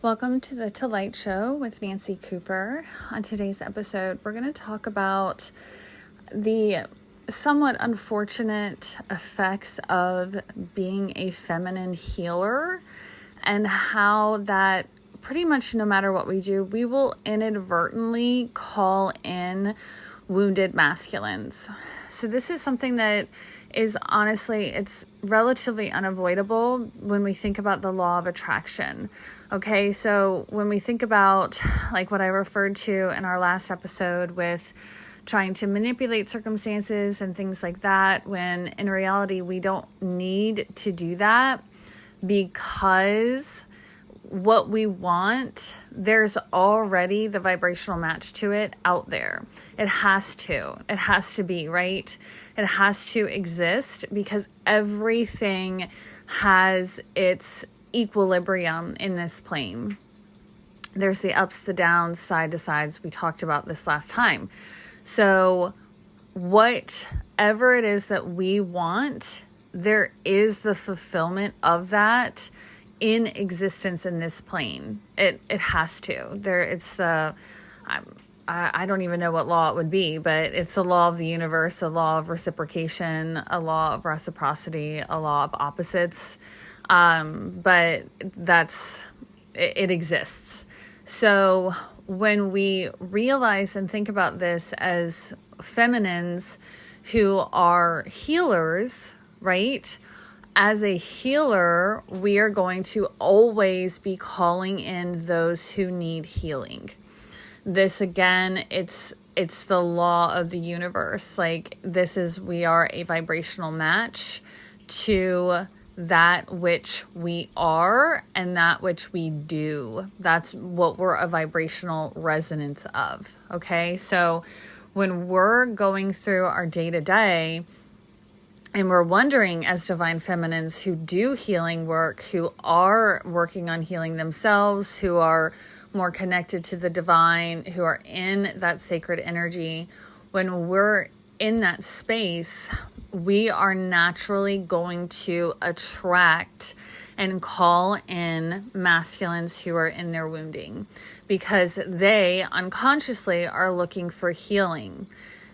Welcome to the To Light Show with Nancy Cooper. On today's episode, we're going to talk about the somewhat unfortunate effects of being a feminine healer and how that pretty much no matter what we do, we will inadvertently call in wounded masculines. So this is something that is honestly, it's relatively unavoidable when we think about the law of attraction. Okay, so when we think about like what I referred to in our last episode with trying to manipulate circumstances and things like that, when in reality we don't need to do that because what we want, there's already the vibrational match to it out there. It has to be, right? It has to exist because everything has its equilibrium in this plane. There's the ups, the downs, side to sides. We talked about this last time. So whatever it is that we want, there is the fulfillment of that in existence in this plane. It has to. I don't even know what law it would be, but it's a law of the universe, a law of reciprocation, a law of reciprocity, a law of opposites. But it exists. So when we realize and think about this as feminines who are healers, right? As a healer, we are going to always be calling in those who need healing. This again, it's the law of the universe. Like we are a vibrational match to that which we are and that which we do. That's what we're a vibrational resonance of. Okay, so when we're going through our day-to-day, and we're wondering as divine feminines who do healing work, who are working on healing themselves, who are more connected to the divine, who are in that sacred energy, when we're in that space, we are naturally going to attract and call in masculines who are in their wounding because they unconsciously are looking for healing.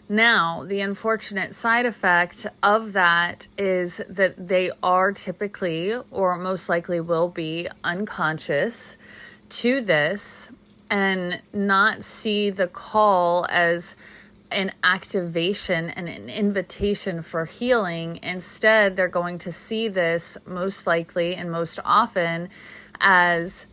Now, the unfortunate side effect of that is that they are typically, or most likely will be, unconscious to this and not see the call as an activation and an invitation for healing. Instead, they're going to see this most likely and most often as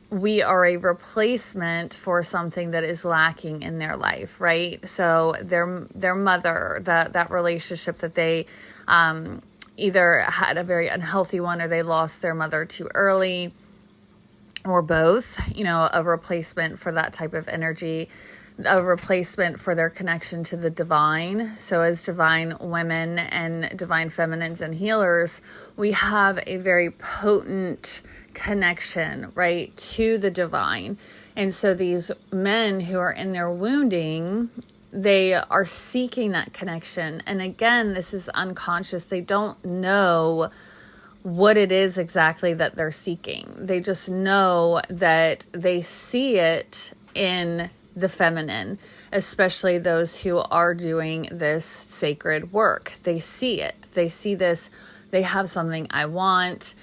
we are a replacement for something that is lacking in their life, right? So their mother, that relationship that they either had a very unhealthy one or they lost their mother too early, or both, a replacement for that type of energy, a replacement for their connection to the divine. So as divine women and divine feminines and healers, we have a very potent connection, right, to the divine. And so these men who are in their wounding, they are seeking that connection. And again, this is unconscious. They don't know what it is exactly that they're seeking. They just know that they see it in the feminine, especially those who are doing this sacred work. They see it. They see this. They have something I want.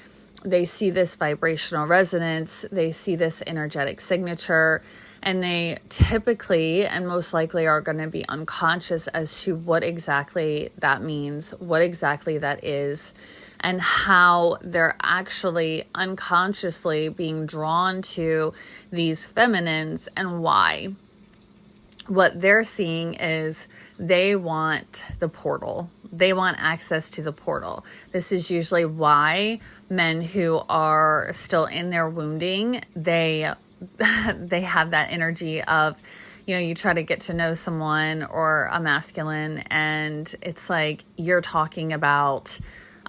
They see this vibrational resonance. They see this energetic signature. And they typically and most likely are going to be unconscious as to what exactly that means, what exactly that is, and how they're actually unconsciously being drawn to these feminines and why. What they're seeing is they want the portal. They want access to the portal. This is usually why men who are still in their wounding, they have that energy of, you try to get to know someone or a masculine and it's like you're talking about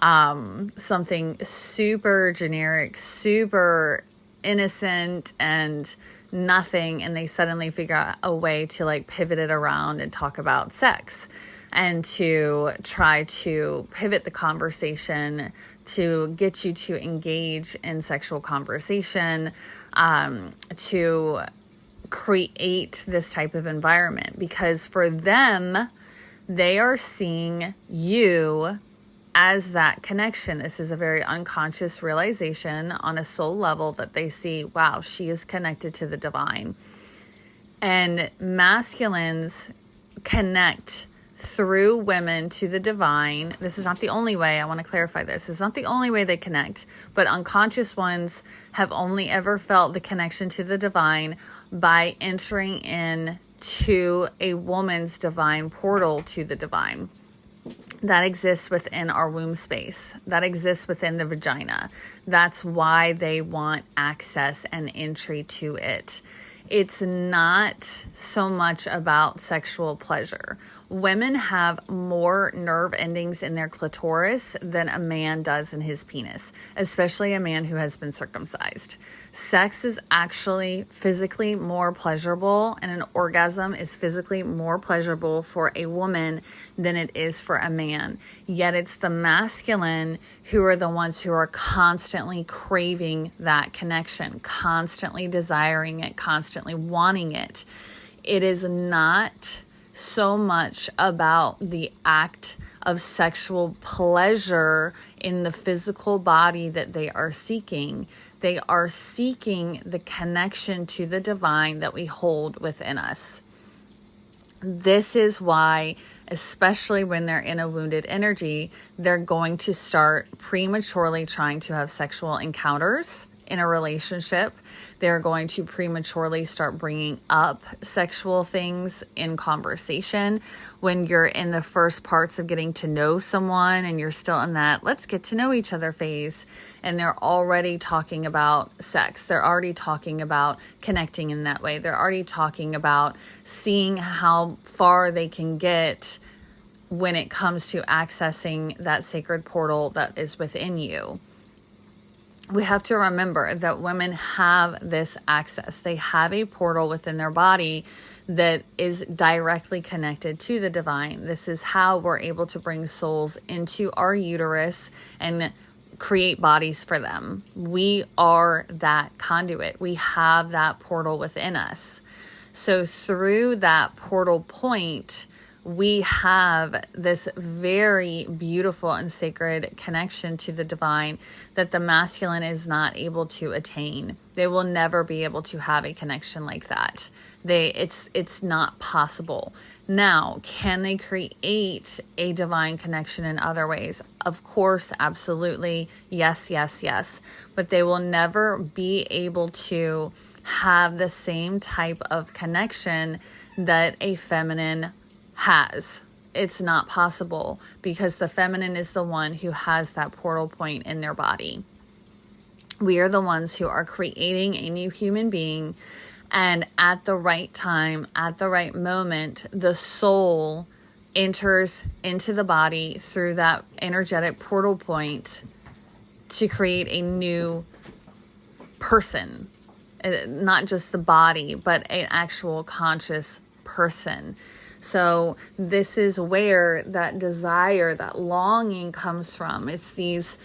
something super generic, super innocent and nothing, and they suddenly figure out a way to like pivot it around and talk about sex and to try to pivot the conversation to get you to engage in sexual conversation, to create this type of environment, because for them, they are seeing you as that connection. This is a very unconscious realization on a soul level that they see, wow, she is connected to the divine. And masculines connect through women to the divine. This is not the only way. I want to clarify this. It's not the only way they connect, but unconscious ones have only ever felt the connection to the divine by entering in to a woman's divine portal to the divine. That exists within our womb space. That exists within the vagina. That's why they want access and entry to it. It's not so much about sexual pleasure. Women have more nerve endings in their clitoris than a man does in his penis, especially a man who has been circumcised. Sex is actually physically more pleasurable, and an orgasm is physically more pleasurable for a woman than it is for a man. Yet it's the masculine who are the ones who are constantly craving that connection, constantly desiring it, constantly wanting it. It is not so much about the act of sexual pleasure in the physical body that they are seeking. They are seeking the connection to the divine that we hold within us. This is why, especially when they're in a wounded energy, they're going to start prematurely trying to have sexual encounters in a relationship. They're going to prematurely start bringing up sexual things in conversation when you're in the first parts of getting to know someone and you're still in that let's get to know each other phase, and they're already talking about sex. They're already talking about connecting in that way. They're already talking about seeing how far they can get when it comes to accessing that sacred portal that is within you. We have to remember that women have this access. They have a portal within their body that is directly connected to the divine. This is how we're able to bring souls into our uterus and create bodies for them. We are that conduit. We have that portal within us. So through that portal point, we have this very beautiful and sacred connection to the divine that the masculine is not able to attain. They will never be able to have a connection like that. It's not possible. Now, can they create a divine connection in other ways? Of course, absolutely. Yes, yes, yes. But they will never be able to have the same type of connection that a feminine has. It's not possible because the feminine is the one who has that portal point in their body. We are the ones who are creating a new human being, and at the right time, at the right moment, the soul enters into the body through that energetic portal point to create a new person, not just the body, but an actual conscious person. So this is where that desire, that longing comes from. It's this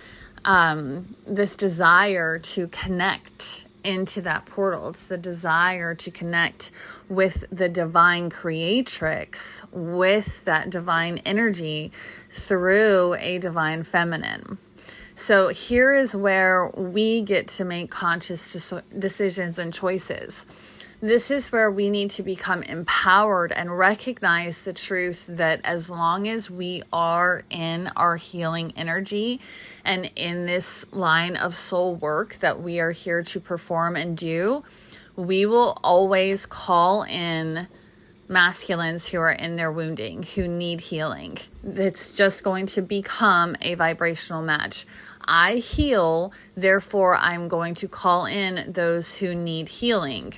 desire to connect into that portal. It's the desire to connect with the divine creatrix, with that divine energy through a divine feminine. So here is where we get to make conscious decisions and choices. This is where we need to become empowered and recognize the truth that as long as we are in our healing energy and in this line of soul work that we are here to perform and do, we will always call in masculines who are in their wounding, who need healing. It's just going to become a vibrational match. I heal, therefore I'm going to call in those who need healing.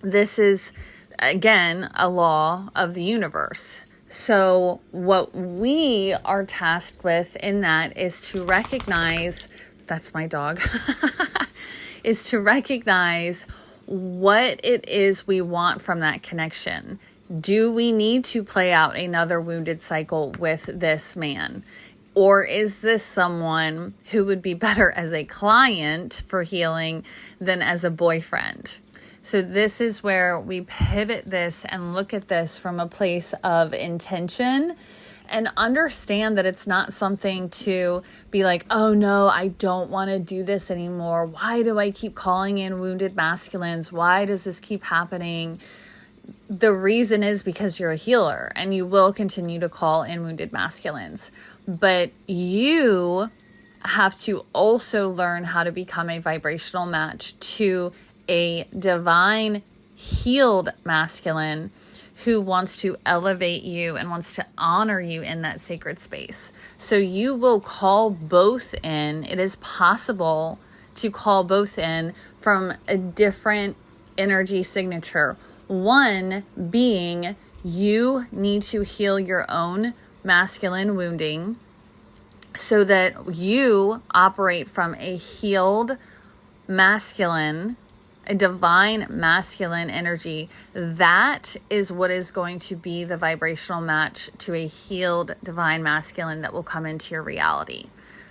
This is, again, a law of the universe. So what we are tasked with in that is to recognize, that's my dog, is to recognize what it is we want from that connection. Do we need to play out another wounded cycle with this man? Or is this someone who would be better as a client for healing than as a boyfriend? So this is where we pivot this and look at this from a place of intention and understand that it's not something to be like, oh no, I don't want to do this anymore. Why do I keep calling in wounded masculines? Why does this keep happening? The reason is because you're a healer and you will continue to call in wounded masculines. But you have to also learn how to become a vibrational match to a divine healed masculine who wants to elevate you and wants to honor you in that sacred space. So you will call both in. It is possible to call both in from a different energy signature. One being you need to heal your own masculine wounding so that you operate from a healed masculine, a divine masculine energy. That is what is going to be the vibrational match to a healed divine masculine that will come into your reality.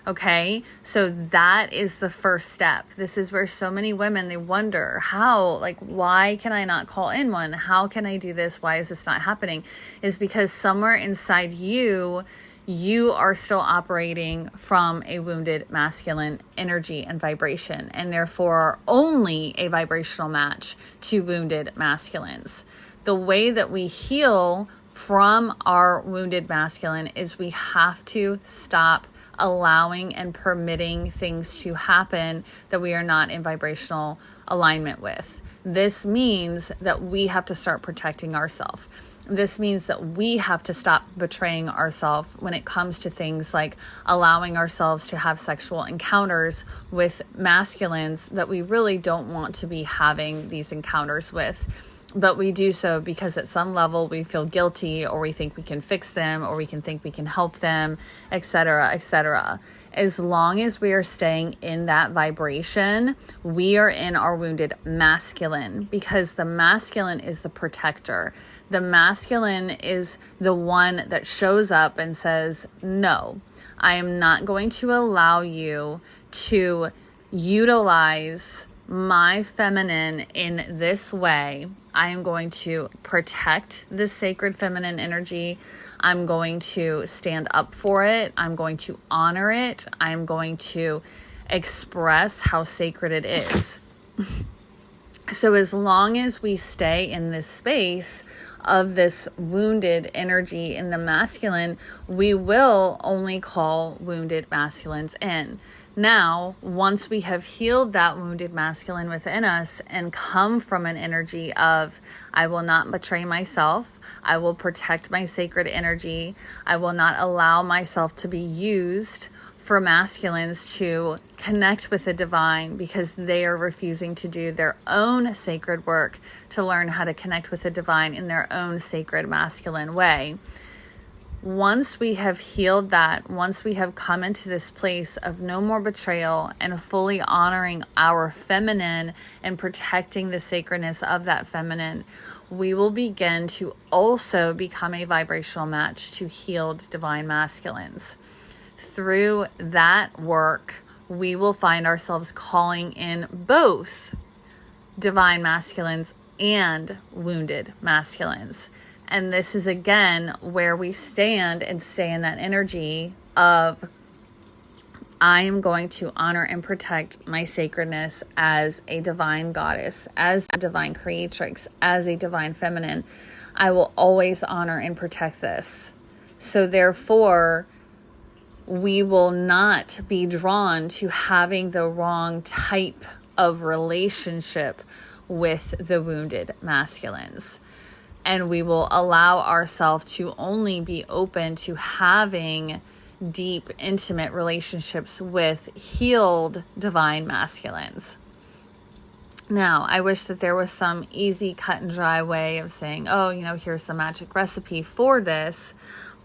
Okay, so that is the first step. This is where so many women, they wonder how, like, why can I not call in one? How can I do this? Why is this not happening? Is because somewhere inside you, you are still operating from a wounded masculine energy and vibration, and therefore are only a vibrational match to wounded masculines. The way that we heal from our wounded masculine is we have to stop allowing and permitting things to happen that we are not in vibrational alignment with. This means that we have to start protecting ourselves. This means that we have to stop betraying ourselves when it comes to things like allowing ourselves to have sexual encounters with masculines that we really don't want to be having these encounters with. But we do so because at some level we feel guilty, or we think we can fix them, or we can think we can help them, etc., etc. As long as we are staying in that vibration, we are in our wounded masculine, because the masculine is the protector. The masculine is the one that shows up and says, no, I am not going to allow you to utilize my feminine in this way. I am going to protect this sacred feminine energy. I'm going to stand up for it. I'm going to honor it. I'm going to express how sacred it is. So as long as we stay in this space of this wounded energy in the masculine, we will only call wounded masculines in. Now, once we have healed that wounded masculine within us and come from an energy of, I will not betray myself, I will protect my sacred energy, I will not allow myself to be used for masculines to connect with the divine because they are refusing to do their own sacred work to learn how to connect with the divine in their own sacred masculine way. Once we have healed that, once we have come into this place of no more betrayal and fully honoring our feminine and protecting the sacredness of that feminine, we will begin to also become a vibrational match to healed divine masculines. Through that work, we will find ourselves calling in both divine masculines and wounded masculines. And this is, again, where we stand and stay in that energy of, I am going to honor and protect my sacredness as a divine goddess, as a divine creatrix, as a divine feminine. I will always honor and protect this. So therefore, we will not be drawn to having the wrong type of relationship with the wounded masculines. And we will allow ourselves to only be open to having deep, intimate relationships with healed divine masculines. Now, I wish that there was some easy, cut and dry way of saying, oh, here's the magic recipe for this,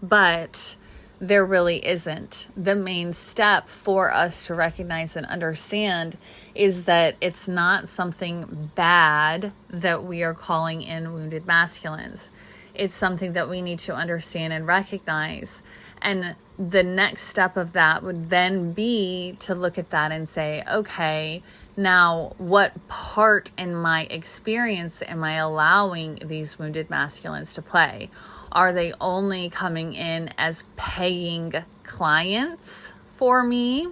but there really isn't. The main step for us to recognize and understand is that it's not something bad that we are calling in wounded masculines. It's something that we need to understand and recognize. And the next step of that would then be to look at that and say, okay, now what part in my experience am I allowing these wounded masculines to play? Are they only coming in as paying clients for me?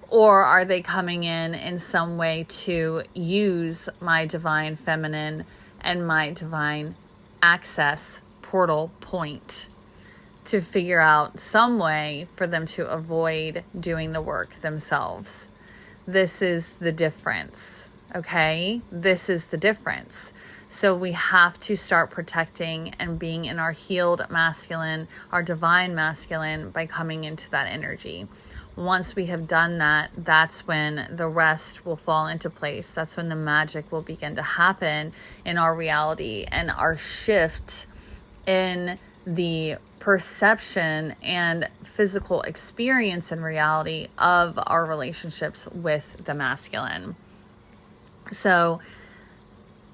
Or are they coming in some way to use my divine feminine and my divine access portal point to figure out some way for them to avoid doing the work themselves? This is the difference, okay? This is the difference. So we have to start protecting and being in our healed masculine, our divine masculine, by coming into that energy. Once we have done that, that's when the rest will fall into place. That's when the magic will begin to happen in our reality, and our shift in the perception and physical experience and reality of our relationships with the masculine. So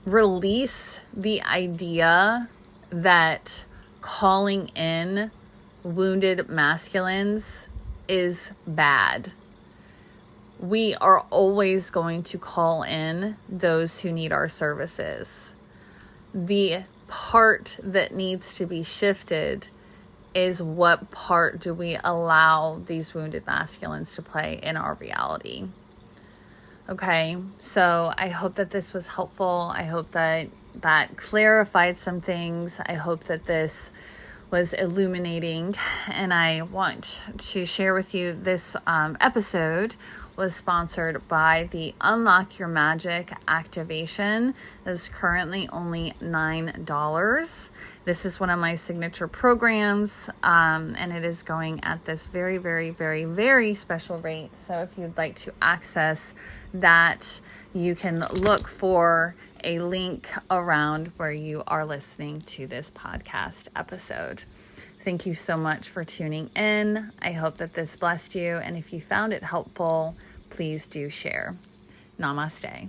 release the idea that calling in wounded masculines is bad. We are always going to call in those who need our services. The part that needs to be shifted is, what part do we allow these wounded masculines to play in our reality? Okay, so I hope that this was helpful. I hope that clarified some things. I hope that this was illuminating, and I want to share with you this episode was sponsored by the Unlock Your Magic activation. Is currently only $9. This is one of my signature programs, and it is going at this very, very, very, very special rate. So if you'd like to access that, you can look for a link around where you are listening to this podcast episode. Thank you so much for tuning in. I hope that this blessed you, and if you found it helpful, please do share. Namaste.